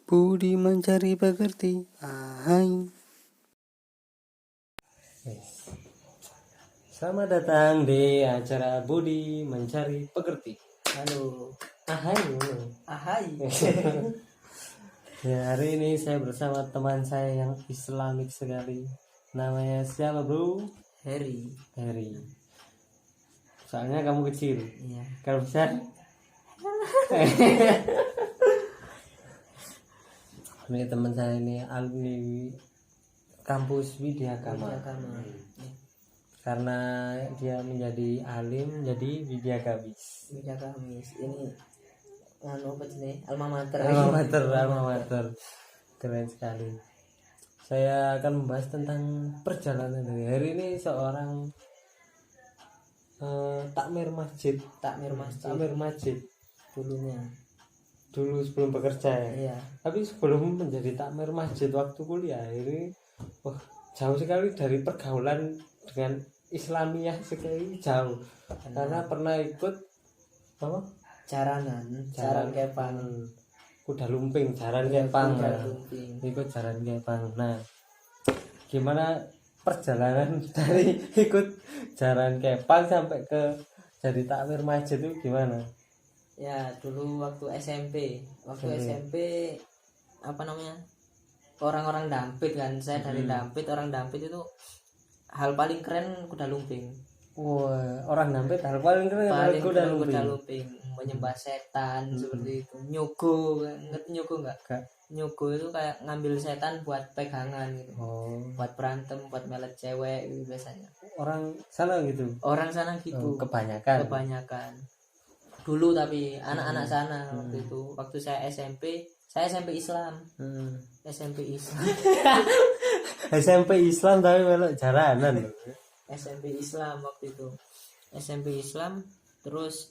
Budi mencari pekerti. Ahai. Selamat datang di acara Budi mencari pekerti. Halo. Ahai. Ahai. Ya, hari ini saya bersama teman saya yang Islamik sekali. Namanya siapa, bro? Harry. Soalnya kamu kecil. Iya. Kalau besar? Ini teman saya ini alumni kampus Widya Kama. Karena dia menjadi alim, jadi Widya Kamis. Widya Kamis. Ini apa sih? Alma mater. Keren sekali. Saya akan membahas tentang perjalanan hari ini seorang takmir masjid dulu sebelum bekerja ya. Iya. Tapi sebelum menjadi takmir masjid waktu kuliah ini jauh sekali dari pergaulan dengan Islamiyah sekali, jauh. Karena pernah ikut apa? Jaran kepang. Kuda lumping, jaran kepang. Ikut jaran kepang. Nah, gimana perjalanan dari ikut jaran kepang sampai ke jadi takmir masjid itu gimana? Ya, dulu waktu SMP apa namanya? Orang-orang Dampit kan. Saya dari Dampit, orang Dampit itu hal paling keren kuda lumping. Wah, orang Dampit hal paling keren kuda lumping. Menyembah setan seperti itu. Nyogo, ngerti nyogo enggak? Nyogo itu kayak ngambil setan buat pegangan gitu. Buat berantem, buat melet cewek gitu biasanya. Orang sana gitu. Kebanyakan. Dulu tapi anak-anak sana waktu itu. Waktu saya SMP Islam. SMP Islam tapi melok jaranan. SMP Islam waktu itu. SMP Islam terus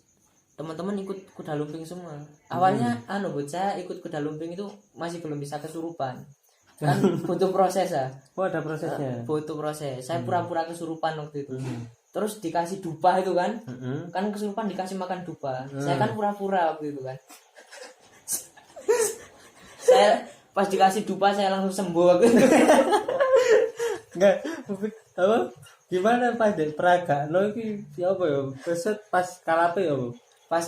teman-teman ikut kuda lumping semua. Awalnya bocah ikut kuda lumping itu masih belum bisa kesurupan. Kan butuh proses ya. Oh, ada prosesnya. Butuh proses. Saya pura-pura kesurupan waktu itu. Terus dikasih dupa itu kan. Kan kesurupan dikasih makan dupa. Saya kan pura-pura waktu itu kan. Saya pas dikasih dupa saya langsung sembuh waktu itu. Enggak, apa? Gimana Pak Dek peraga? No iki ya apa ya? Keset pas kalape ya, Bu? Pas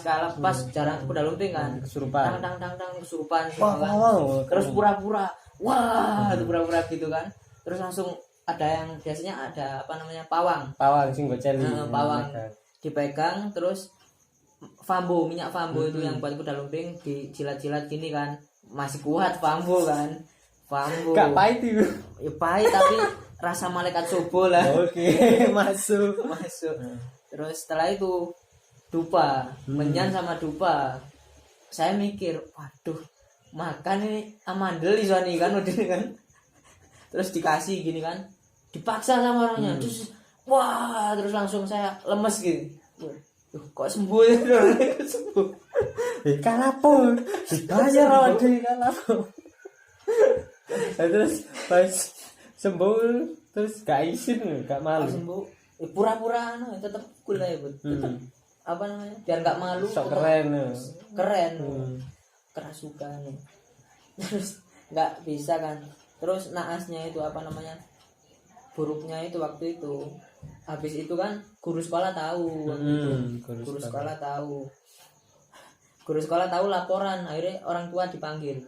jaran kuda lumping kan. Kesurupan. Tang kesurupan. Wow. Terus pura-pura. Wah, itu pura-pura gitu kan. Terus langsung ada yang biasanya ada apa namanya? Pawang sing goceli. Pawang dipegang terus minyak fambo itu yang buat kuda lumping dijilat-jilat gini kan. Masih kuat fambo kan. Gak pahit itu. Ya pahit tapi rasa malaikat subuh lah. Oke, masuk. Terus setelah itu dupa, menyan sama dupa. Saya mikir, waduh, makan ini amandel iso nih kan udah kan. Terus dikasih gini kan. Dipaksa sama orangnya. Terus terus langsung saya lemes gitu. Kok sembuh ya? Sembuh. Kalapo. Dibayar awak dhewe kalapo. Terus pas sembuh terus gak isin, gak malu. Sembuh. Pura-pura tetap cool ya, Bu. Tetap apa namanya? Biar gak malu. Sok keren. Kerasukan. Terus gak bisa kan. Terus naasnya itu apa namanya? Buruknya itu waktu itu. Habis itu kan guru sekolah tahu waktu itu. Guru sekolah tahu laporan. Akhirnya orang tua dipanggil.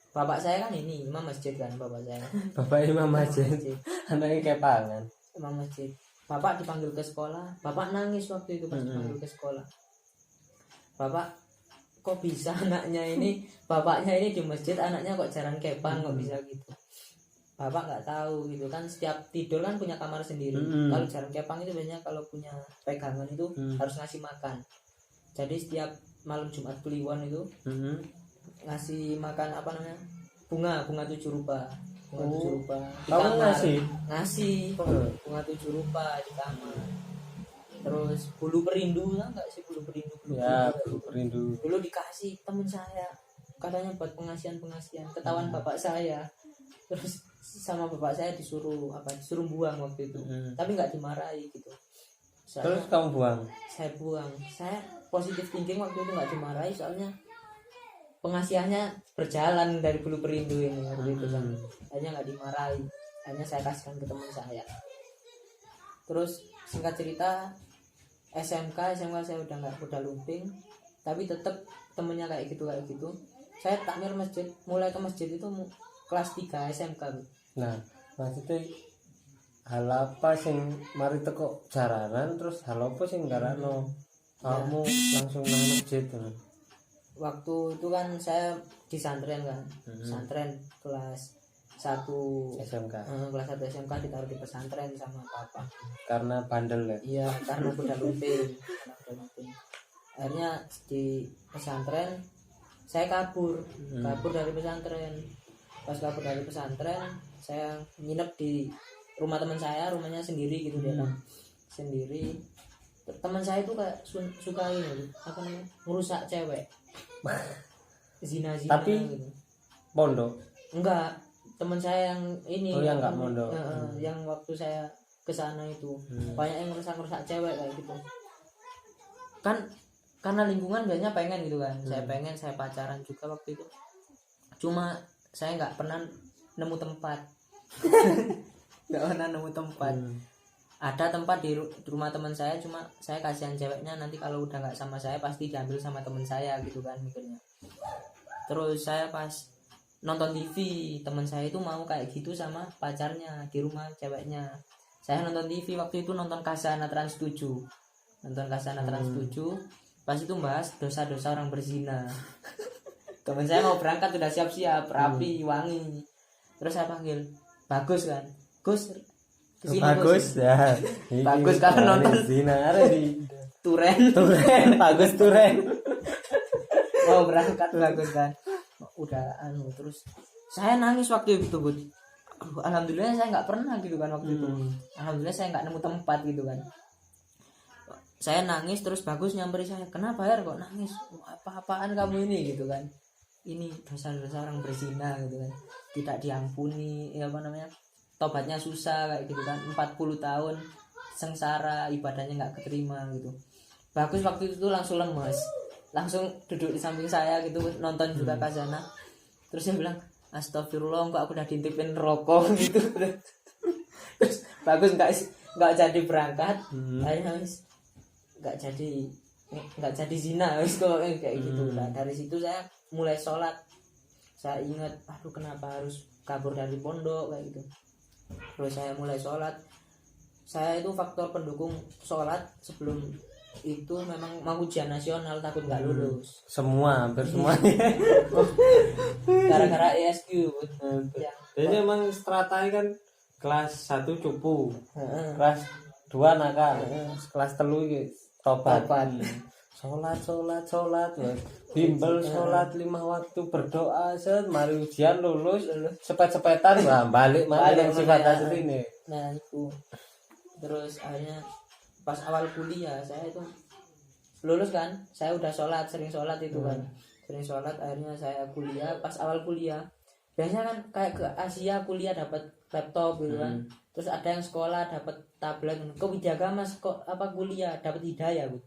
Bapak saya kan ini imam masjid kan, bapak saya. Bapak imam masjid. Anaknya kepangan. Imam masjid. Bapak dipanggil ke sekolah. Bapak nangis waktu itu pas dipanggil ke sekolah. Bapak, kok bisa bapaknya ini di masjid, anaknya kok jaran kepang, kok bisa gitu. Bapak nggak tahu gitu kan, setiap tidur kan punya kamar sendiri. Kalau jaran kepang itu biasanya kalau punya pegangan itu harus ngasih makan. Jadi setiap malam Jumat Kliwon itu ngasih makan apa namanya, bunga 7 rupa. Di kamar ngasih bunga 7 rupa di kamar. Terus bulu perindu lah nggak sih, bulu perindu dulu dikasih temen saya, katanya buat pengasihan ketahuan bapak saya. Terus sama bapak saya disuruh buang waktu itu. Tapi nggak dimarahi gitu. Terus kamu buang? Saya buang. Saya positif thinking waktu itu, nggak dimarahi soalnya pengasihannya berjalan dari bulu perindu ini waktu itu kan. Akhirnya nggak dimarahi, akhirnya saya kasihkan ke teman saya. Terus singkat cerita SMK saya udah lumping, tapi tetap temennya kayak gitu. Saya takmir masjid, mulai ke masjid itu kelas 3 SMK Bu. Nah maksudnya hal apa sing mari teko jaranan, terus hal apa sing garakno kamu langsung nang masjid tuh? Waktu itu kan saya di santren kan, santren kelas 1 SMK. Kelas 1 SMK ditaruh di pesantren sama papa. Karena bandel ya. Iya, karena udah lumping. Akhirnya di pesantren saya kabur dari pesantren. Pas kabur dari pesantren, saya nginep di rumah teman saya, rumahnya sendiri gitu dia kan. Sendiri. Teman saya itu kayak suka ini apa namanya? Merusak cewek. Zina tapi gitu. pondok Enggak, teman saya yang ini yang enggak mondok. Yang waktu saya ke sana itu banyak yang merusak cewek kayak gitu. Kan karena lingkungan biasanya pengen gitu kan. Saya pacaran juga waktu itu. Cuma saya nggak pernah nemu tempat. Ada tempat di rumah teman saya, cuma saya kasihan ceweknya, nanti kalau udah nggak sama saya pasti diambil sama teman saya gitu kan mikirnya. Terus saya pas nonton TV, teman saya itu mau kayak gitu sama pacarnya di rumah ceweknya. Saya nonton TV waktu itu, nonton Kasana Trans 7. Pas itu bahas dosa-dosa orang berzina. Teman saya mau berangkat udah siap-siap, rapi, wangi. Terus saya panggil, Bagus kan? Gus, kesini bagus ya. Bagus kalau nonton zina di Turen. Bagus Turen. Mau berangkat Bagus kan. Udah terus saya nangis waktu itu, Bud. Alhamdulillah saya nggak pernah gitu kan waktu itu. Alhamdulillah saya nggak nemu tempat gitu kan. Saya nangis, terus Bagus nyamperin saya, kenapa ya kok nangis? Apa-apaan kamu ini gitu kan? Ini dosa-dosa orang berzina gitu kan, tidak diampuni, ya apa namanya, tobatnya susah kayak gitu kan, 40 tahun sengsara, ibadahnya nggak keterima gitu. Bagus waktu itu langsung lemes, langsung duduk di samping saya gitu, nonton juga Kasana. Terus dia bilang, astagfirullah, kok aku udah diintipin rokok gitu. Terus Bagus nggak jadi berangkat, akhirnya nggak jadi zina wis kok kayak gitu. Nah, dari situ saya mulai sholat. Saya ingat, aduh kenapa harus kabur dari pondok kayak gitu. Terus saya mulai sholat. Saya itu faktor pendukung sholat sebelum itu memang mau ujian nasional, takut nggak lulus. Hampir semua. Gara-gara ESQ. Jadi emang stratanya kan kelas 1 cupu, kelas 2 nakal, kelas 3 tobat. Sholat, bimbel sholat 5 waktu, berdoa mari ujian lulus sepet-sepetan, balik yang sifat asli ini. Nah itu, terus akhirnya pas awal kuliah saya itu lulus kan, saya udah sering sholat itu kan, akhirnya saya kuliah. Pas awal kuliah biasanya kan kayak ke Asia kuliah dapat laptop gitu kan, terus ada yang sekolah dapat tablet. Ke Widyagama kuliah dapat hidayah Bu.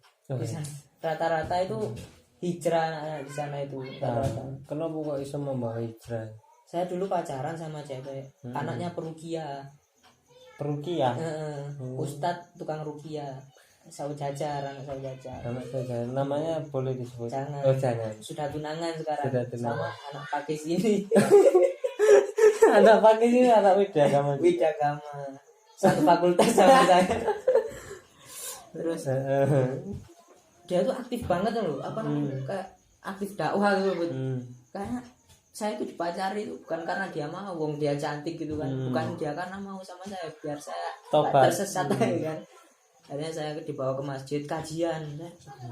Rata-rata itu hijrah di sana itu. Kenapa kok bisa membawa hijrah? Saya dulu pacaran sama cewek, anaknya perukia. Ustadz tukang rukia, anak jajar. Namanya boleh disebut? Jangan. Sudah tunangan sekarang. Sama anak pakis ini. Anak pakis ini anak Widyagama. Satu fakultas sama saya. Terus dia tuh aktif banget loh, kayak aktif dakwah gitu. Karena saya itu dipacari itu bukan karena dia mau, dia cantik gitu kan, bukan dia karena mau sama saya biar saya tersesat kan. Akhirnya saya dibawa ke masjid kajian.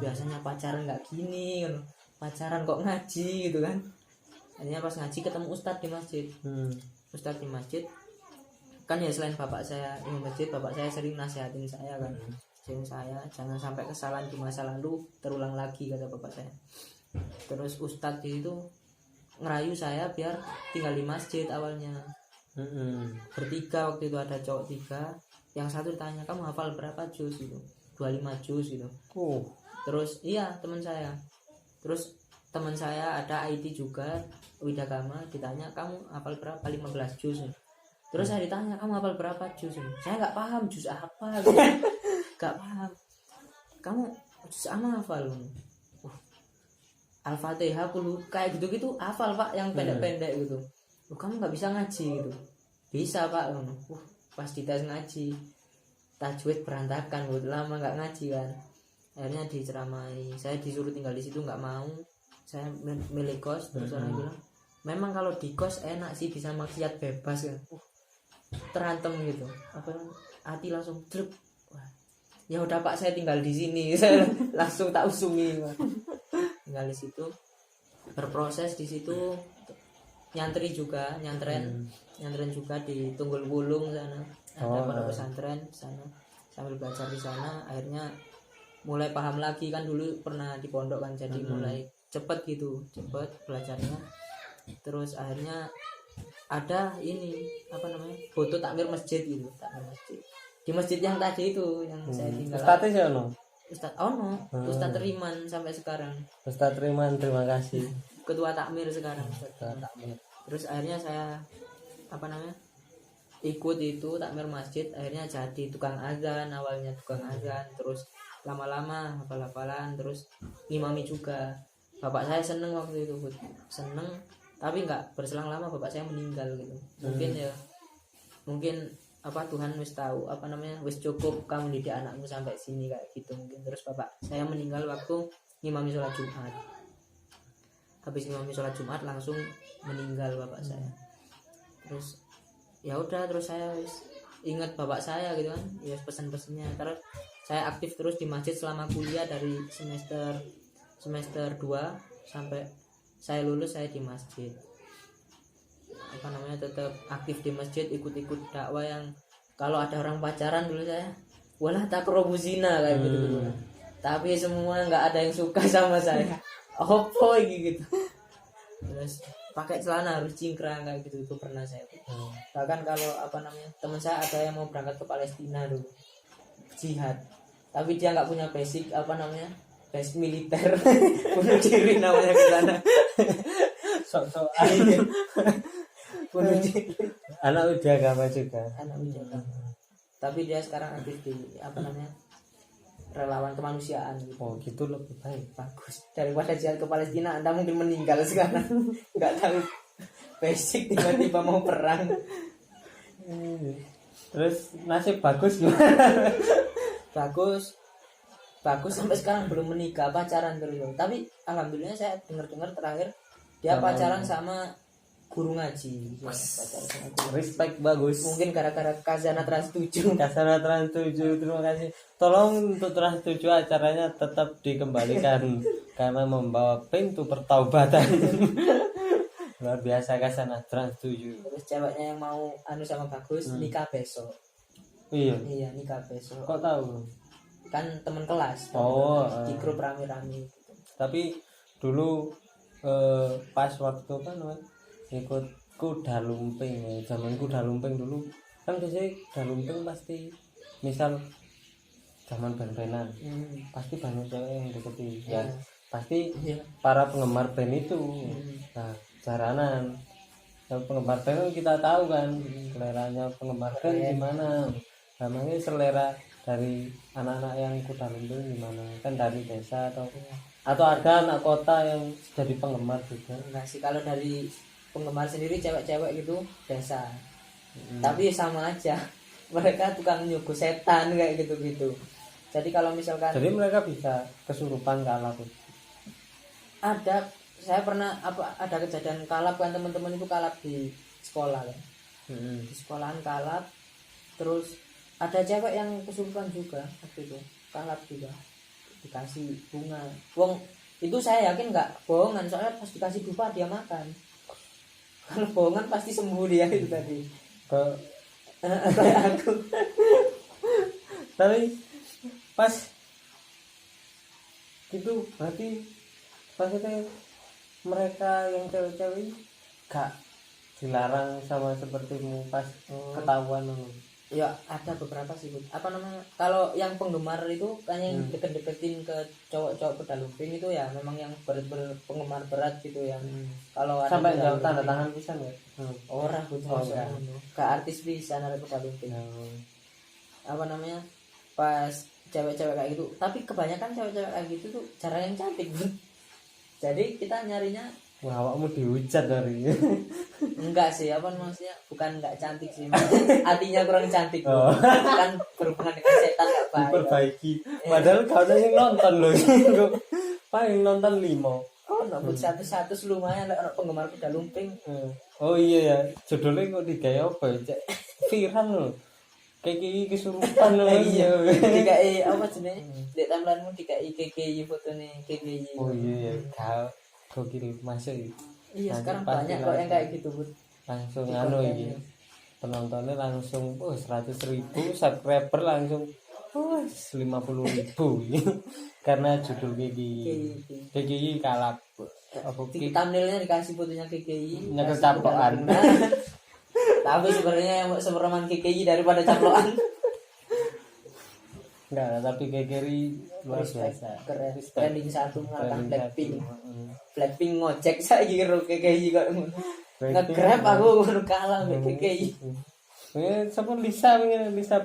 Biasanya pacaran nggak gini kan, pacaran kok ngaji gitu kan. Akhirnya pas ngaji ketemu ustadz di masjid. Kan ya selain bapak saya di masjid, bapak saya sering nasihatin saya kan, jangan sampai kesalahan di masa lalu terulang lagi, kata bapak saya. Terus ustadz itu ngerayu saya biar tinggal di masjid awalnya. Bertiga waktu itu, ada cowok 3, yang satu ditanya, kamu hafal berapa juz? Itu 25 juz gitu. Terus iya teman saya, terus teman saya ada IT juga Widagama, ditanya kamu hafal berapa 15 juz. Terus saya ditanya kamu hafal berapa juz? Saya nggak paham juz apa gitu. Nggak paham. Kamu juz apa hafal? Al-Fatihah kudu kayak gitu-gitu hafal Pak, yang pendek-pendek gitu. Kamu nggak bisa ngaji gitu. Bisa Pak. Pas dites ngaji tajwid berantakan, udah lama nggak ngaji kan. Akhirnya diceramai, saya disuruh tinggal di situ nggak mau, saya milih kos. Terus orang bilang memang kalau di kos enak sih, bisa maksiat bebas kan. Terantem gitu, apa hati langsung drep. Ya udah Pak, saya tinggal di sini. Saya langsung tak usungi Pak. Tinggal di situ, berproses di situ, nyantri juga, nyantren juga di Tunggul Wulung sana. Ada pondok pesantren sana, sambil belajar di sana. Akhirnya mulai paham lagi kan, dulu pernah di pondok kan, jadi mulai cepet belajarnya. Terus akhirnya ada ini apa namanya, foto takmir masjid gitu, takmir masjid di masjid yang tadi itu yang saya tinggal. Ustadz ya no? Ustadz Riman sampai sekarang. Ustadz Riman, terima kasih. Ketua takmir sekarang. Takmir. Terus akhirnya saya apa namanya, ikut itu takmir masjid. Akhirnya jadi tukang azan, awalnya tukang azan, terus lama-lama hafal-hafalan, terus ngimami juga. Bapak saya seneng waktu itu, seneng, tapi nggak berselang lama bapak saya meninggal gitu. Mungkin apa, Tuhan wis tahu apa namanya, wis cukup kamu didik anakmu sampai sini kayak gitu mungkin. Terus bapak saya meninggal waktu ngimami sholat Jumat. Habis ngimami sholat Jumat langsung meninggal bapak saya. Terus ya udah, terus saya wis ingat bapak saya gitu kan, ya pesan-pesannya. Terus saya aktif terus di masjid selama kuliah, dari semester 2 sampai saya lulus. Saya di masjid apa namanya, tetap aktif di masjid, ikut-ikut dakwah. Yang kalau ada orang pacaran dulu saya walah takrobu zina kayak gitu. Tapi semua nggak ada yang suka sama saya. Opo gitu. Terus pakai celana harus cingkrang kayak gitu, itu pernah saya. Bahkan kalau apa namanya, teman saya ada yang mau berangkat ke Palestina dulu jihad, tapi dia nggak punya basic apa namanya, basic militer. Bunuh diri namanya ke sana. Sok-sokan. Bunuh diri. Anak Widagama juga. Tapi dia sekarang aktif di apa namanya, relawan kemanusiaan gitu. Oh gitu, lebih baik. Bagus daripada jihad ke Palestina. Anda mungkin meninggal sekarang. Nggak tahu basic, tiba-tiba mau perang. Terus nasib bagus gimana? Bagus sampai sekarang belum menikah, pacaran terus. Tapi alhamdulillah saya dengar terakhir dia pacaran sama guru ngaji. Pacaran sama guru. Respect, bagus. Mungkin gara-gara Khazanah Trans 7. Khazanah Trans 7, terima kasih. Tolong untuk Trans 7 acaranya tetap dikembalikan karena membawa pintu pertaubatan. Luar biasa Khazanah Trans 7. Terus ceweknya yang mau sama Bagus nikah besok. Iya, nikah besok. kok tahu? Kan teman kelas. Di grup rame-rame gitu. Tapi dulu pas waktu kan ikut kuda lumping, zaman kuda lumping dulu kan biasanya kuda lumping pasti misal zaman band-bandan pasti banyak cewek yang deketin ya, pasti para penggemar band itu. Nah jaranan penggemar band kita tahu kan seleranya penggemar band gimana, namanya selera dari anak-anak yang kuda lumping gimana, kan dari desa atau ada anak kota yang jadi penggemar juga. Enggak sih, kalau dari penggemar sendiri cewek-cewek gitu desa. Tapi sama aja, mereka tukang nyuguh setan kayak gitu-gitu. Jadi kalau misalkan jadi mereka bisa kesurupan kalap. Saya pernah ada kejadian kalap kan, teman-teman itu kalap di sekolah kan. Di sekolahan kalap, terus ada cewek yang kesurupan juga waktu itu, kalap juga, dikasih bunga. Wong itu saya yakin nggak bohongan, soalnya pas dikasih dupa dia makan. Kalau bohongan pasti sembuh dia itu tadi. Kayak aku. Tapi pas itu berarti maksudnya mereka yang cewek-cewek gak dilarang sama sepertimu pas ketahuan. Ya ada beberapa sih Bud. Apa namanya, kalau yang penggemar itu kan yang deket-deketin ke cowok-cowok pedalumping itu ya memang yang penggemar berat gitu yang kalau ada Sampai jauh pedalumping, tanda tangan pisan ya. orang Bud, Oh, masuk enggak. ngono. Ke artis bisa ada pedalumping. Oh. Apa namanya, pas cewek-cewek kayak gitu, tapi kebanyakan cewek-cewek kayak gitu tuh jarang yang cantik Bud. Jadi kita nyarinya Wah, awakmu dihujat dari. enggak sih, apa maksudnya, bukan enggak cantik sih, maksudnya hatinya kurang cantik Bud. Oh. Kan berhubungan dengan setan enggak baik. Diperbaiki. Padahal kau yang nonton loh. Paling nonton 5. Oh, nambut satu lumayan lah orang penggemar kuda lumping. Oh iya ya, judulnya kok digawe apa ya? Cek viral loh. Kayak kesurupan loh. Iya. DKI apa jenenge? Dek timelinemu DKI KKI fotone KKI. Oh iya ya, kau kirim masuk ya. Iya, Nanti sekarang pasti banyak kok langsung. yang kayak gitu, Bud. Langsung Di anu kontennya. iki. Penontonnya langsung 100.000, subscriber langsung 50.000. Karena judul KKI. KGI kalap. Apa Di thumbnailnya dikasih fotonya KKI. Nyekel kasih caplokan. kuda lumping. Tapi sebenarnya yang semereman KKI daripada caplokan. Enggak, tapi kekeri luar Respect, biasa. keren. Respect. Trending satu mengalahkan Trending Blackpink. satu. Mm. Blackpink ngojek saiki karo KKI kok ngono. Blackpink. Nge-grab aku ngono kalah mbek KKI. Sempat Lisa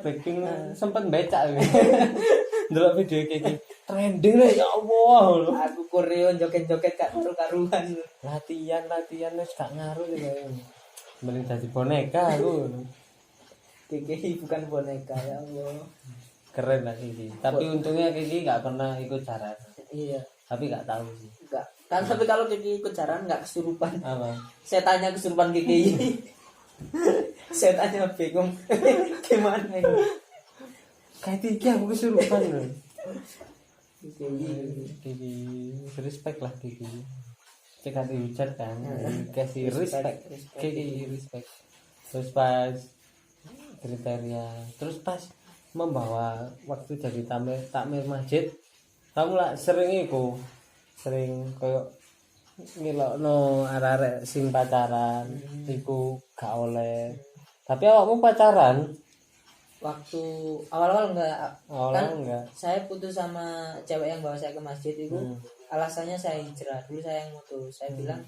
Blackpink sempat becak. Delok video kayak trending lah ya Allah. Aku koreo joget-joget gak karu-karuan. Latihan wis gak ngaruh juga. Mending jadi boneka aku. KKI bukan boneka ya Allah. Keren lah Kiki. Tapi untungnya Kiki gak pernah ikut jaran. Iya, Tapi gak tahu sih. enggak. Kan tapi kalau KKI ikut jaran enggak kesurupan. Apa? Setannya kesurupan KKI. Setannya bingung. Gimana ini? Kayak Kiki aku kesurupan loh. KKI. Kiki respect lah Kiki. Cek hati hujat kan. Kasih respect. Kiki respect. Terus pas kriteria, terus pas membawa waktu jadi takmir masjid, kamu lah sering koyo ngilokno arek-arek sing pacaran iku gak oleh. Tapi awakmu pacaran? Waktu awal-awal enggak. Awalnya Kan enggak. saya putus sama cewek yang bawa saya ke masjid itu. Alasannya saya hijrah. Dulu saya yang mutus. Saya bilang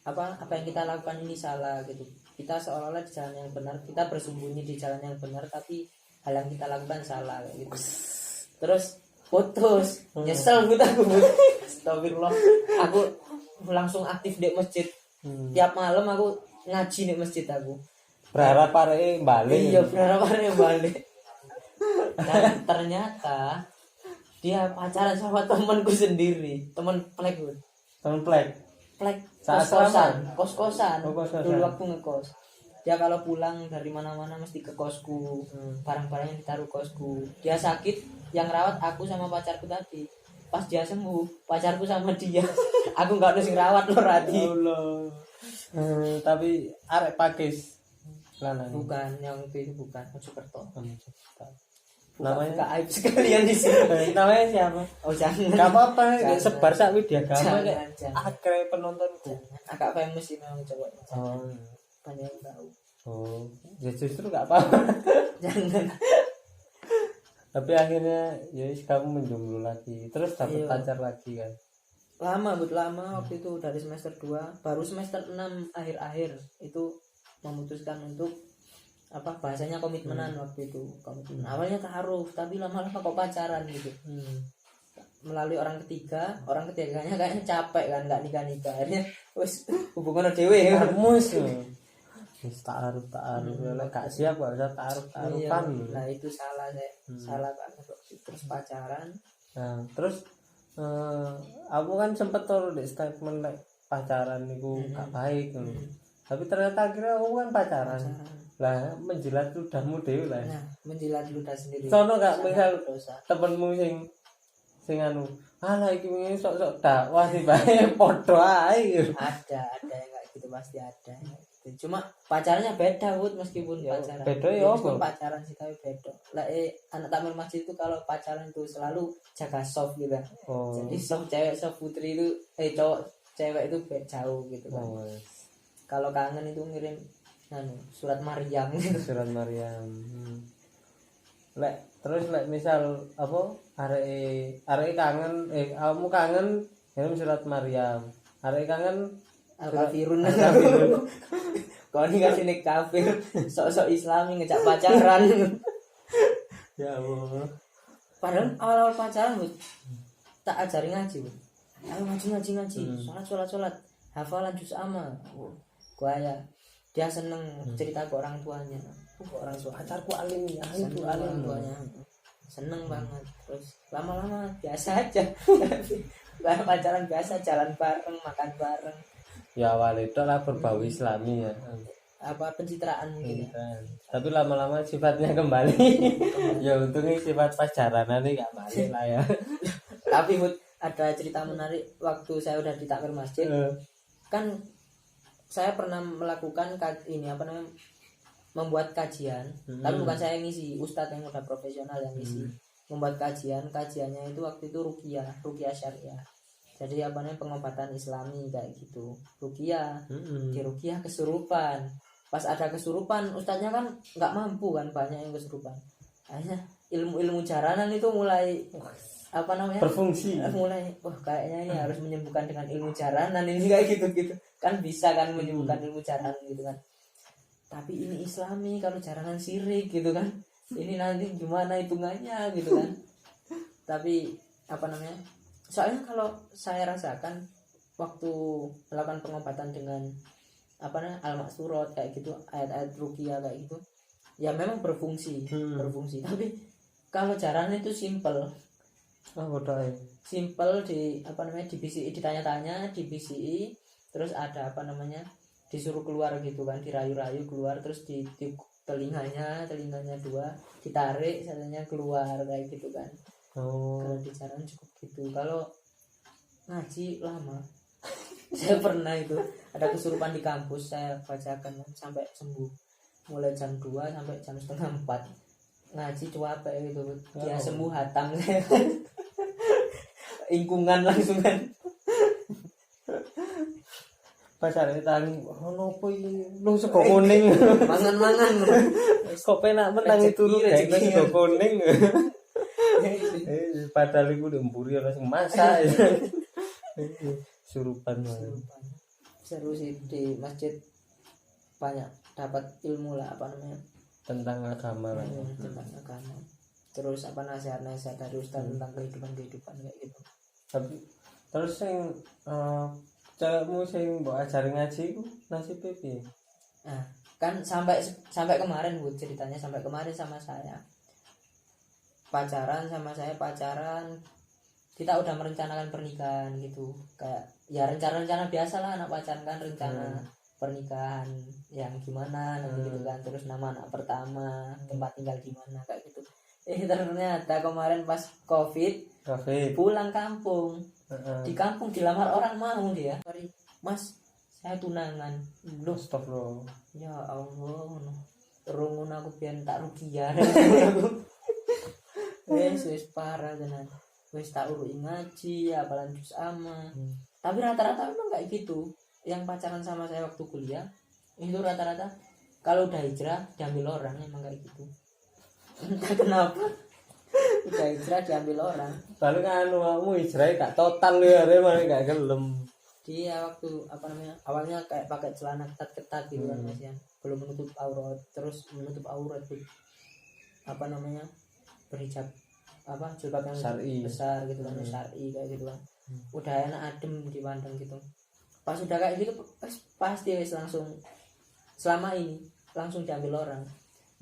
apa yang kita lakukan ini salah gitu. Kita seolah-olah di jalan yang benar, kita bersembunyi di jalan yang benar, tapi hal yang kita lakukan salah kayak gitu. Terus putus, nyesel gitu aku. Astagfirullah. Aku langsung aktif di masjid. Tiap malam aku ngaji di masjid aku. Berharap arek balik. Iya, berharap yang balik. Dan ternyata dia pacaran sama temanku sendiri, teman plek gue. Template. Plek Saat kos-kosan. Oh, kos-kosan. Dulu waktu ngekos. Dia kalau pulang dari mana-mana mesti ke kosku. Barang-barangnya ditaruh kosku. Dia sakit, yang rawat aku sama pacarku tadi. Pas dia sembuh, pacarku sama dia. Aku nggak harus ngerawat lo Rati. Allah. Tapi arek pakis lanang. Bukan, yang itu bukan Mojokerto. Namanya Buka aib sekalian di sini. namanya siapa? Oh jangan. Gak apa-apa, Jangan. sebar sak media agama Jangan, kayak jangan. akhirnya penontonku. Agak famous sih memang cowoknya. Oh. Banyak yang tahu. Oh, ya justru gak apa-apa. Jangan. Tapi akhirnya ya wis kamu menjomblo lagi. Terus dapat Iya. pacar lagi kan. Lama waktu itu dari semester 2, baru semester 6 akhir-akhir itu memutuskan untuk apa bahasanya komitmenan waktu itu. Komitmen. Awalnya taruh, tapi lama-lama kok pacaran gitu. Melalui orang ketiganya kayaknya capek kan nggak nikah akhirnya wes hubungan dewe kan. Mus. Wis taaruf lek gak siap gak usah taarufan. Iya, nah itu salah saya. Salah banget waktu itu. Terus pacaran. Nah, terus aku kan sempet taruh di statement like, pacaran niku gak baik ngono. Tapi ternyata akhirnya aku kan pacaran. Lah menjilat ludahmu dhewe lah. Nah, menjilat ludah sendiri. Sono gak misal dosa. temenmu sing anu, alah iki wingi sok-sok dakwah sih bae padha ae. Ada yang kayak gitu pasti ada. Gitu. Cuma pacarnya beda Bud, meskipun Ya, pacaran. beda ya Meskipun apa? pacaran sih tapi beda. Lah anak takmir masjid itu kalau pacaran itu selalu jaga soft gitu. Oh. Jadi soft cewek soft putri itu cowok cewek itu jauh gitu kan. Oh. Kalau kangen itu ngirim surat Maryam gitu. Surat Maryam. Terus misal apa arek kangen kamu kangen ngirim surat Maryam. Arek kangen Al-Kafirun. Al-Kafirun. Kau ini kasih nih kafir, sok-sok Islami ngejak pacaran. Ya Allah. Padahal awal-awal pacaran Bu, tak ajari ngaji Bu. Ayo ngaji. Sholat, hafalan juz amma. Gua ya dia seneng cerita ke orang tuanya. Orang tua pacarku alim ya, itu alim tuanya. Seneng banget. Terus lama-lama biasa aja. Pacaran biasa, jalan bareng, makan bareng. Ya awal itu lah berbau Islami ya. Apa pencitraan mungkin ya. Tapi lama-lama sifatnya kembali. Ya untungnya sifat pacaran nanti gak balik lah ya. Tapi Bud, ada cerita menarik waktu saya udah di takmir masjid. Kan saya pernah melakukan ini apa namanya, membuat kajian. Tapi bukan saya yang ngisi, ustadz yang udah profesional yang ngisi. Membuat kajiannya itu waktu itu ruqyah syariah. Jadi apa namanya, pengobatan Islami kayak gitu. Ruqyah, di ruqyah kesurupan. Pas ada kesurupan, ustadznya kan nggak mampu kan, banyak yang kesurupan. Akhirnya ilmu jaranan itu mulai apa namanya, berfungsi. Mulai kayaknya ini harus menyembuhkan dengan ilmu jaranan ini kayak gitu kan, bisa kan menyembuhkan ilmu jaranan gitu kan. Tapi ini Islami, kalau jaranan syirik gitu kan, ini nanti gimana hitungannya gitu kan. Tapi apa namanya, soalnya kalau saya rasakan waktu melakukan pengobatan dengan apa namanya, al-maksurat kayak gitu, ayat-ayat ruqyah kayak gitu, ya memang berfungsi. Tapi kalau jaranan itu simple di apa namanya, dibisiki, ditanya-tanya, dibisiki, terus ada apa namanya, disuruh keluar gitu kan, dirayu-rayu keluar, terus di telinganya dua ditarik, satunya keluar kayak gitu kan. Kalau di jaranan cukup gitu. Kalau ngaji lama. Saya pernah itu ada kesurupan di kampus, saya bacakan sampai sembuh, mulai jam 2 sampai jam setengah 4 ngaji capek gitu. Dia sembuh hatam. Ingkungan langsung kan. Pasar tangi nopo iki lu sego kuning. Mangan Kok penak menang itu lu kayak sego kuning. Padahal iku mburi ana sing masak. Surupan. Seru sih di masjid, banyak dapat ilmu lah apa namanya, tentang agama lah. Tentang agama. Terus apa nasihat-nasihat dari ustaz tentang kehidupan kayak gitu. Tapi terus sing cewekmu sing mbok ajari ngaji iku nasibe piye? Nah, kan sampai kemarin Bu, ceritanya sampai kemarin sama saya. Pacaran, kita udah merencanakan pernikahan gitu. Kayak ya rencana biasa lah anak pacaran kan, rencana pernikahan yang gimana nanti gitu kan, terus nama anak pertama, tempat tinggal di mana kayak gitu. Ternyata kemarin pas covid pulang kampung, di kampung dilamar orang mau dia, sorry mas saya tunangan. Loh, stop bro, ya Allah, rungun aku biar tak rugian. Wes parah tenan, wes tak urut ngaji apalan juz amma. Tapi rata-rata memang kayak gitu. Yang pacaran sama saya waktu kuliah itu rata-rata kalau udah hijrah diambil orang, emang kayak gitu. Entah kenapa udah hijrah diambil orang. Tapi kan kamu hijrah gak total ya, malah gak gelem. Dia waktu apa namanya, awalnya kayak pakai celana ketat-ketat gitu kan Mas ya, belum menutup aurat, terus menutup aurat tuh apa namanya, berhijab apa, jilbab yang syar'i besar gitu kan, syar'i kayak gitu kan. Udah enak adem dipandang gitu. Pas udah kayak gitu pasti wis langsung, selama ini langsung diambil orang,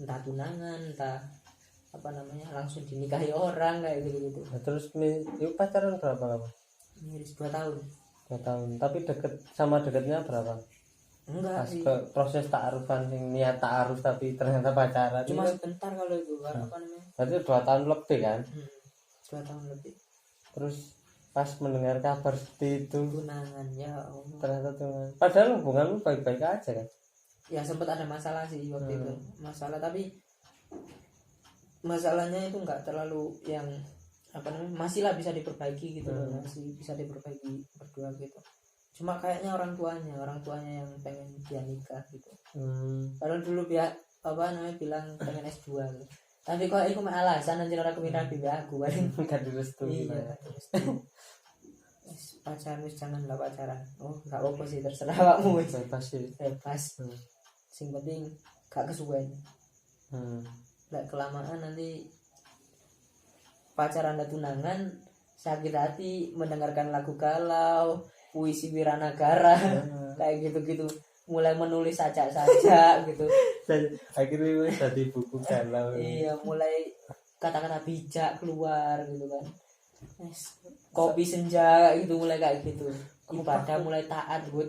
entah tunangan, entah apa namanya, langsung dinikahi orang kayak gitu. Nah, terus itu pacaran berapa lama? Miris 2 tahun. 2 tahun. Tapi deketnya berapa? Enggak pas sih. Ke proses ta'arufan sing niat ta'aruf tapi ternyata pacaran. Cuma sebentar kalau itu kan apa namanya? Berarti 2 tahun lebih kan? 2 tahun lebih. Terus pas mendengar kabar seperti itu, tunangan, ya Allah. Ternyata tunangan. Padahal hubunganmu baik-baik aja kan? Ya sempat ada masalah sih waktu itu. Masalah, tapi masalahnya itu enggak terlalu yang apa namanya, masih lah bisa diperbaiki gitu loh, masih bisa diperbaiki berdua gitu. cuma kayaknya orang tuanya yang pengen dia nikah gitu. Hmm. Padahal dulu bilang pengen S2 gitu. Tapi kok iku mek alasan anjir ora kepindah bimbing aku paling. Gak direstui Iya. lah. Pacaran wis jangan lah pacaran. Oh, enggak apa sih terserah awakmu wis. Bebas sih. Bebas. Sing penting gak kesuwen. Hmm. Lek kelamaan nanti pacaran dan tunangan sakit hati mendengarkan lagu galau, puisi Wiranagara, kayak gitu-gitu. Mulai menulis sajak-sajak gitu. Dan akhirnya wis jadi buku galau. Iya, mulai kata-kata bijak keluar gitu kan. Yes. Kopi senja gitu mulai kayak gitu. Ibadah mulai taat buat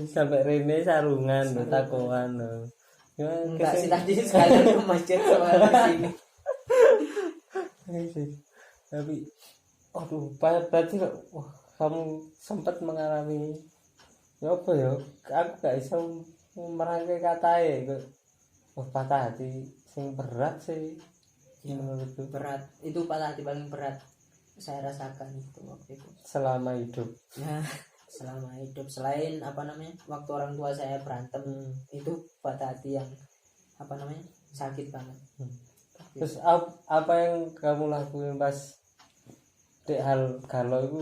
Sampai Rene sarungan lho takoan lho. Ya, enggak sih tadi sekalian ke masjid sama sini. Tapi aduh berarti wah, kamu sempat mengalami ya apa ya aku gak bisa merangkai katae kok wah, patah hati sing berat sih menurutku Berat. Itu patah hati paling berat saya rasakan itu waktu itu. selama hidup. Nah, selama hidup selain waktu orang tua saya berantem itu patah hati yang sakit banget. Terus apa yang kamu lakuin pas dek hal galau itu,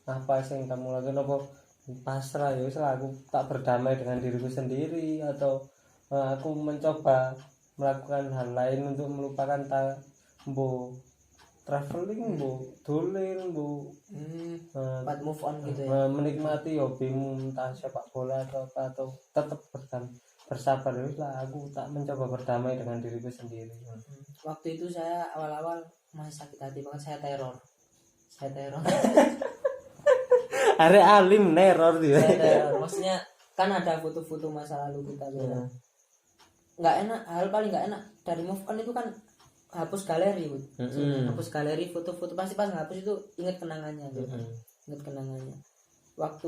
apa sih yang kamu lakuin? Apa pasrah ya wis lah, aku tak berdamai dengan diriku sendiri, atau aku mencoba melakukan hal lain untuk melupakan mbo traveling, mbo dolen, mbo Buat move on gitu ya. menikmati hobimu entah sepak bola atau apa, atau tetap bersabar ya wis lah, aku tak mencoba berdamai dengan diriku sendiri. Waktu itu saya awal-awal masih sakit hati banget, saya teror. Are alim neror dia. Saya teror. Maksudnya kan ada foto-foto masa lalu kita gitu. Nggak enak, hal paling nggak enak dari move on itu kan hapus galeri, Bu. Hapus galeri foto-foto, pasti pas ngapus itu ingat kenangannya gitu. Ingat kenangannya. Waktu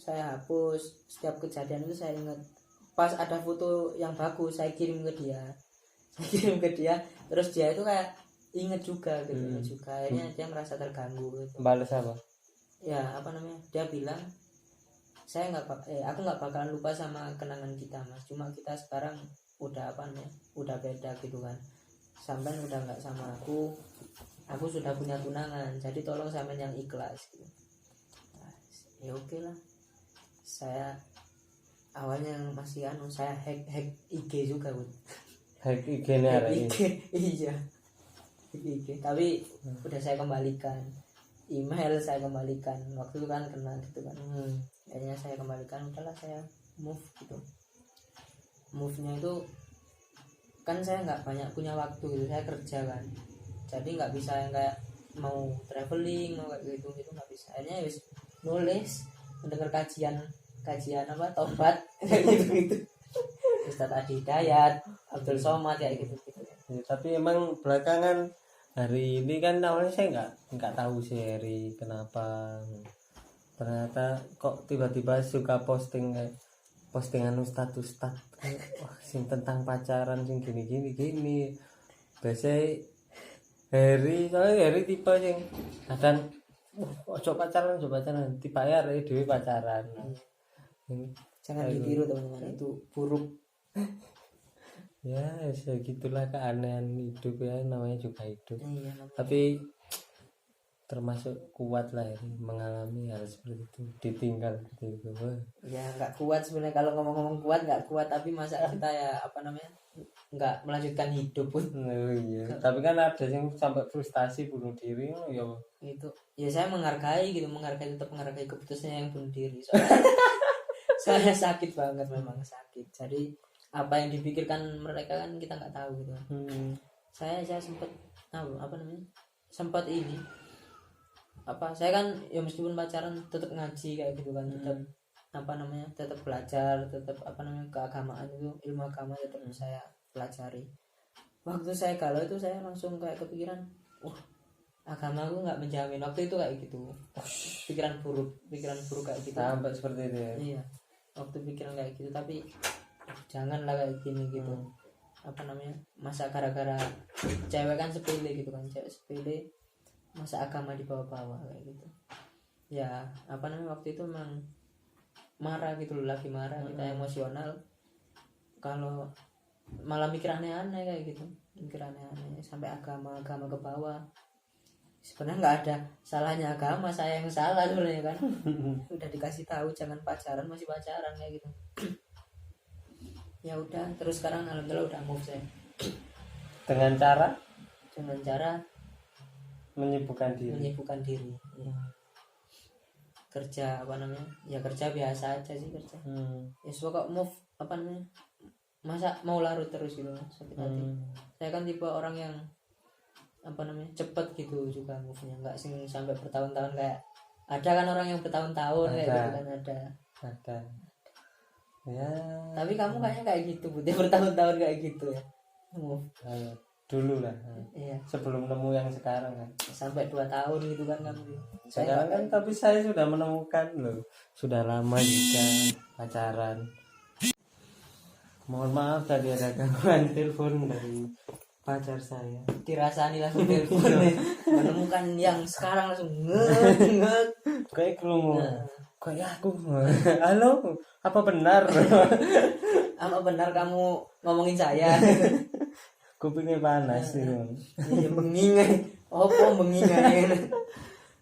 saya hapus setiap kejadian itu saya ingat. Pas ada foto yang bagus saya kirim ke dia, terus dia itu kayak inget juga gitu. Akhirnya dia merasa terganggu gitu. Balas apa? Ya dia bilang aku nggak bakalan lupa sama kenangan kita, Mas, cuma kita sekarang udah beda gitu kan. Sampai udah nggak sama aku sudah punya tunangan, jadi tolong sampean yang ikhlas gitu. Ya oke lah, saya awalnya masih saya hack IG juga, Bu. Hack IG-nya Iya, IG. Tapi udah saya kembalikan. Email saya kembalikan. Waktu itu kan kena gitu kan. Akhirnya saya kembalikan, udahlah saya move gitu. Move-nya itu kan saya nggak banyak punya waktu gitu, saya kerja kan. Jadi nggak bisa yang kayak mau traveling, mau kayak gitu nggak bisa. Akhirnya wis nulis, mendengar kajian tobat kayak gitu. Ustaz Adi Hidayat, Abdul Somad kayak gitu. Ya, tapi emang belakangan hari ini kan awalnya saya nggak tahu sih Heri kenapa ternyata kok tiba-tiba suka postingan ustad wah sing tentang pacaran sing gini biasanya Heri tipe yang kadang ojo pacaran tipe ya dewe pacaran. Jangan ditiru teman-teman, itu buruk. Ya gitulah keanehan hidup ya, namanya juga hidup. Iya, tapi termasuk kuat lah ya, mengalami hal seperti itu, ditinggal gitu. Ya nggak kuat sebenarnya, kalau ngomong-ngomong kuat nggak kuat, tapi masa kita ya nggak melanjutkan hidup pun. Iya. Tapi kan ada yang sampai frustasi bunuh diri ya. Itu ya saya menghargai tetap menghargai keputusannya yang bunuh diri. Soalnya sakit banget, memang sakit. Jadi apa yang dipikirkan mereka kan kita nggak tahu gitu. Saya sempat sempat ini saya kan ya meskipun pacaran tetap ngaji kayak gitu kan, tetap tetap belajar, tetap keagamaan itu, ilmu agama tetap saya pelajari. Waktu saya galau itu saya langsung kayak kepikiran, agama aku nggak menjamin, waktu itu kayak gitu. pikiran buruk kayak gitu sampai seperti itu ya. Iya, waktu pikiran kayak gitu. Tapi janganlah kayak gini gitu. Masa gara-gara cewek kan sepele gitu kan, cewek sepele masa agama dibawa-bawa kayak gitu. ya apa namanya waktu itu memang marah gitu loh, lagi marah kita emosional, kalau malah mikir aneh-aneh kayak gitu, mikir aneh-aneh sampai agama ke bawah. Sebenarnya nggak ada salahnya agama, saya yang salah sebenarnya kan. Udah dikasih tahu jangan pacaran masih pacaran kayak gitu. Ya udah, terus sekarang alhamdulillah udah move saya dengan cara dengan cara menyibukkan diri. ya. Kerja apa namanya ya, kerja biasa aja sih kerja. Ya suka move apa namanya, masa mau larut terus gitu sakit hati. Saya kan tipe orang yang apa namanya cepet gitu juga move-nya, nggak sing sampai bertahun-tahun kayak ada kan orang yang bertahun-tahun kayak gitu kan ada ya. Tapi kamu kayaknya kayak gitu Budi, bertahun-tahun kayak gitu ya move. Dulu lah Iya, sebelum nemu yang sekarang kan, sampai 2 tahun gitu kan kamu. sekarang kan tapi saya sudah menemukan loh, sudah lama juga pacaran. Mohon maaf tadi ada gangguan telepon dari pacar saya. Dirasani langsung telepon menemukan yang sekarang langsung ngek Kayak kelungu, kayak aku. Halo, apa benar? apa benar kamu ngomongin saya? Kupingnya panas itu. Iya bengingan, opo bengingan.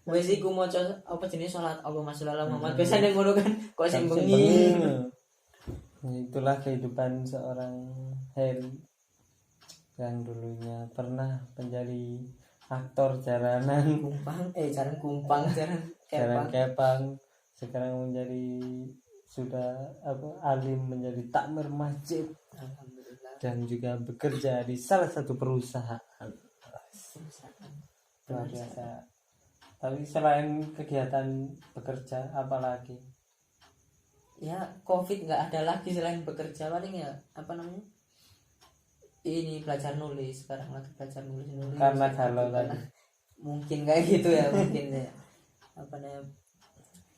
Wes iku maca apa jenis salat Allah Masyaallah Muhammad biasanya ngono kan, kok sing bengi. Itulah kehidupan seorang Heri yang dulunya pernah menjadi aktor jalanan Jalan kumpang, jalan kepang, sekarang menjadi sudah alim, menjadi takmir masjid. Alhamdulillah. Dan juga bekerja di salah satu perusahaan. Luar biasa. Tapi selain kegiatan bekerja apalagi? Ya COVID nggak ada lagi selain bekerja, paling ya apa namanya ini belajar nulis, sekarang lagi belajar nulis. Karena galau tadi. Mungkin kayak gitu ya, mungkin ya apa namanya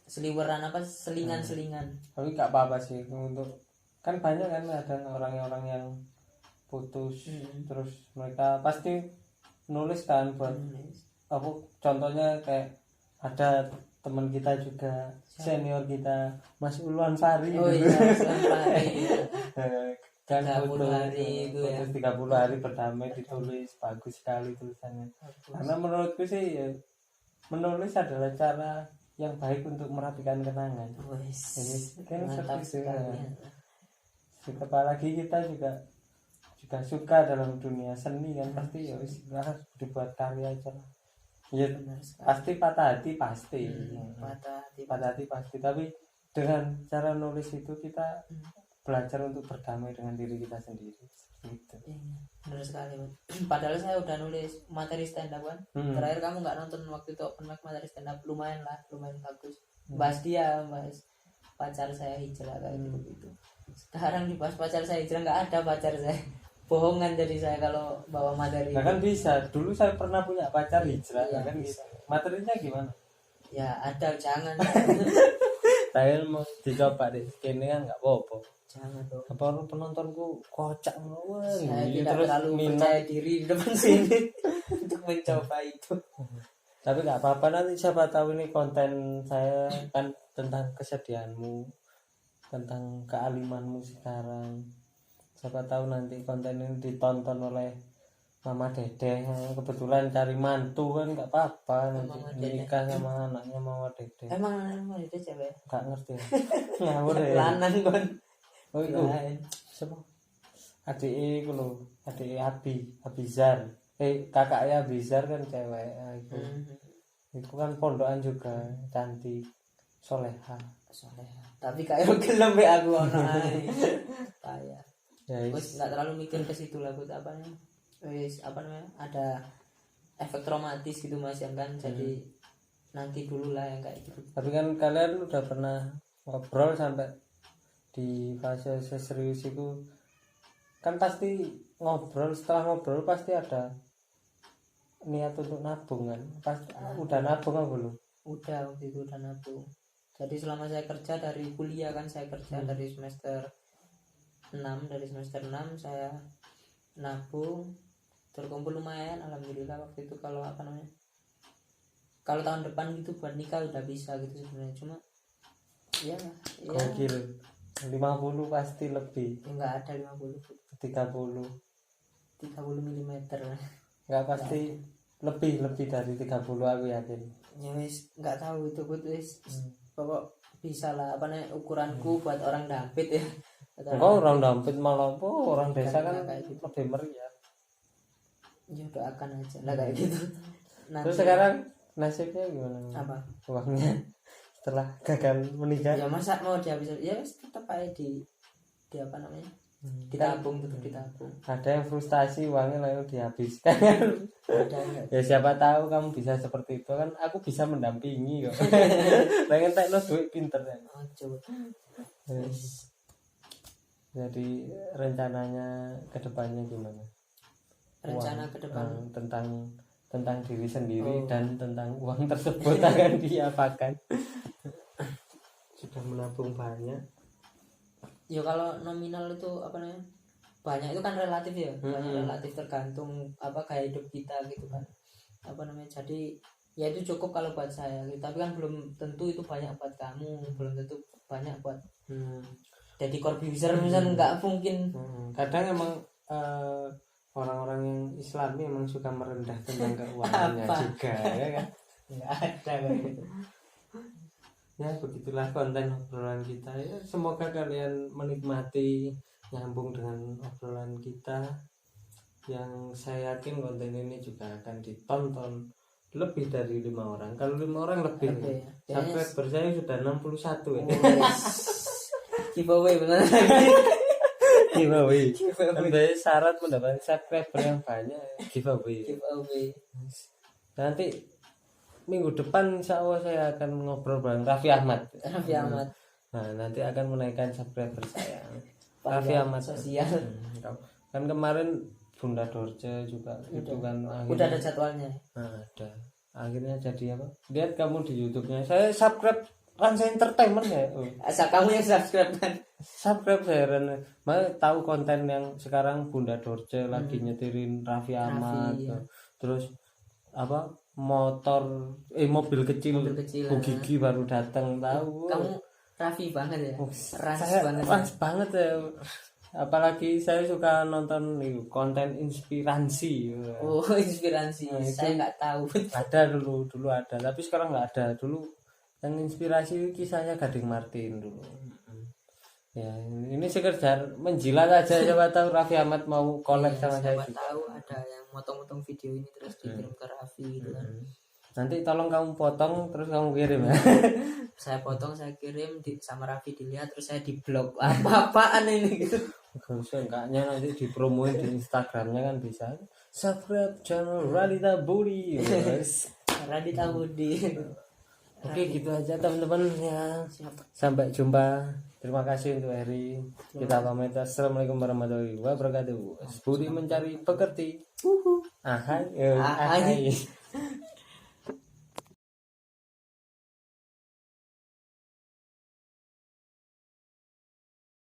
seliweran apa selingan. Tapi nggak apa-apa sih, untuk kan banyak kan ada orang-orang yang putus terus mereka pasti nulis kan buat apa, contohnya kayak ada teman kita juga senior kita Mas Ulwan Fari. Oh iya, Fari. Kan 30 putus, hari itu ya. 30 hari berdamai ditulis, bagus sekali tulisannya. Karena menurutku sih ya, menulis adalah cara yang baik untuk merapikan kenangan. Jadi kan Mantap seperti sekali. itu. Apalagi kita juga suka dalam dunia seni kan, pasti ya wis harus dibuat karya aja lah. Ya pasti patah hati pasti. Patah hati pasti, tapi dengan cara nulis itu kita belajar untuk berdamai dengan diri kita sendiri. Gitu. Benar sekali. Padahal saya udah nulis materi stand up kan. Terakhir kamu nggak nonton waktu itu open mic materi stand up, lumayan bagus. Bahas pacar saya hijrah kayak gitu. Sekarang dibahas pacar saya hijrah, nggak ada pacar saya. Bohongan jadi saya kalau bawa materi. Nah kan bisa. Dulu saya pernah punya pacar hijrah, Iya, kan bisa. Materinya gimana? Ya ada, jangan. Saya mau dicoba deh. Kini kan nggak apa-apa. Jangan dong. Apa orang penontonku kocak ngawur. Saya tidak Terus terlalu minat. percaya diri di depan sini untuk mencoba itu. Tapi nggak apa-apa, nanti siapa tahu ini konten saya kan tentang kesedihanmu, tentang kealimanmu sekarang. Siapa tahu nanti konten ini ditonton oleh Mama Dedeh, kebetulan cari mantu kan nggak apa-apa, nanti nikah sama anaknya Mama Dedeh. Emang itu cewek? Nggak ngerti. Ngawur ya. Lanang kon. Oh itu siapa? Adik lho, adik Abizar. Kakaknya Abizar kan cewek. Itu kan pondokan juga, cantik, soleha. Tapi kayak gelem ya aku ono ae. Kayak wis enggak terlalu mikir ke situ lah, apa namanya. Wis apa namanya? Ada efek traumatis gitu Mas yang kan, jadi nanti dulu lah yang kayak gitu. Tapi kan kalian udah pernah ngobrol sampai di fase serius itu kan, pasti ngobrol, setelah ngobrol pasti ada niat untuk nabung kan? Pasti udah nabung apa belum? Udah, waktu itu udah nabung. Jadi selama saya kerja dari kuliah kan, saya kerja dari semester 6 saya nabung, terkumpul lumayan alhamdulillah waktu itu. Kalau apa namanya kalau tahun depan gitu buat nikah udah bisa gitu sebenarnya, cuma ya gokil 50 pasti lebih enggak ada 50 30 mm. nggak pasti lebih dari 30 aku yakin. Ya wis nggak tahu itu wis pokok bisa lah apa namanya ukuranku buat orang dampit ya. Enggak, orang dampit malah apa orang desa kan kayak gitu. lebih meriah. Ya doakan aja lah kayak gitu. Nanti, Terus sekarang nasibnya gimana? apa? Uangnya setelah gagal menikah. Ya masa mau dihabiskan? Ya wis tetap aja di apa namanya? Ditabung, tetap ditabung. Ada yang frustasi uangnya lalu dihabiskan. Ada enggak? Ya siapa tahu kamu bisa seperti itu kan, aku bisa mendampingi kok. Pengen tekno duit pinter kan. Oh, coba. Jadi rencananya ke depannya gimana? Rencana Uang, ke depan tentang diri sendiri dan tentang uang tersebut akan diapakan? Sudah menabung banyak. ya kalau nominal itu apa namanya? Banyak itu kan relatif ya. Banyak relatif tergantung apa gaya hidup kita gitu kan. Apa namanya? Jadi ya itu cukup kalau buat saya gitu. Tapi kan belum tentu itu banyak buat kamu, belum tentu banyak buat jadi core user misalnya nggak mungkin. Kadang emang orang-orang yang Islami emang suka merendah tentang keuangannya juga ya kan. Nggak ada kayak gitu. Ya begitulah konten obrolan kita ya, semoga kalian menikmati, nyambung dengan obrolan kita, yang saya yakin konten ini juga akan ditonton lebih dari 5 orang. Kalau 5 orang lebih ya. subscriber saya sudah 61 ya. Giveaway benar. Giveaway. Sebagai syarat mendapatkan subscriber yang banyak, giveaway. Nanti minggu depan insya Allah saya akan ngobrol bareng Raffi Ahmad. Nah nanti akan menaikkan subscriber saya. Raffi Ahmad sosial. Kan kemarin Bunda Dorce juga itu kan. Udah ada jadwalnya. Nah, ada. Akhirnya jadi apa? Lihat kamu di YouTube-nya. Saya subscribe Ransa Entertainment ya. Asal kamu yang subscribe kan. Subscribe saya Ren. Tahu konten yang sekarang Bunda Dorce lagi nyetirin Raffi Ahmad. Ya. Terus apa? Mobil kecil Gigi baru datang tahu. Kamu Raffi banget ya. Rans banget ya. Apalagi saya suka nonton konten inspirasi. Oh, inspirasi. Nah, saya nggak tahu. Ada dulu ada, tapi sekarang nggak ada. Dulu yang inspirasi kisahnya Gading Martin dulu. Ya, ini sekedar menjilat aja. Siapa tahu Raffi Ahmad mau collab sama saya. Siapa tahu ada yang motong-motong video ini terus dikirim ke Raffi gitu kan. Nanti tolong kamu potong terus kamu kirim ya. Saya potong, saya kirim sama Raffi dilihat terus saya di blog. Apa-apaan ini gitu. Enggaknya nanti dipromoin di Instagramnya kan bisa. Subscribe channel Radita Budi. Radita Budi. Oke gitu aja teman-teman ya. Sampai jumpa. Terima kasih untuk Eri. Kita pamit. Assalamualaikum warahmatullahi wabarakatuh. Budi mencari pekerti. Ahai.